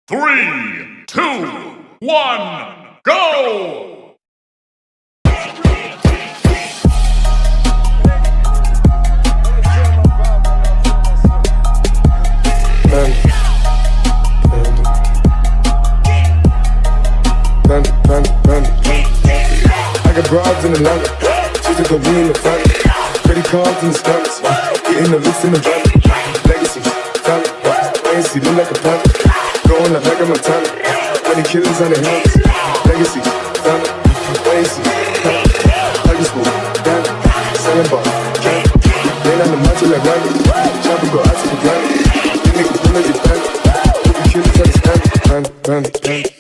3, 2, 1, go! I got broads in Atlanta, she's a go be in the family. Credit cards in the stomachs, getting the list in the van. Legacy, family, ANC, look like a panther. Going like Mega Montana, 20 killers on their hands. Legacy, family, ANC, family. High school, damn, selling bar, candy. Laying on the macho like Randy, chopping go out to the granny. You niggas pull like your family, 20 killers on the stand. Panda.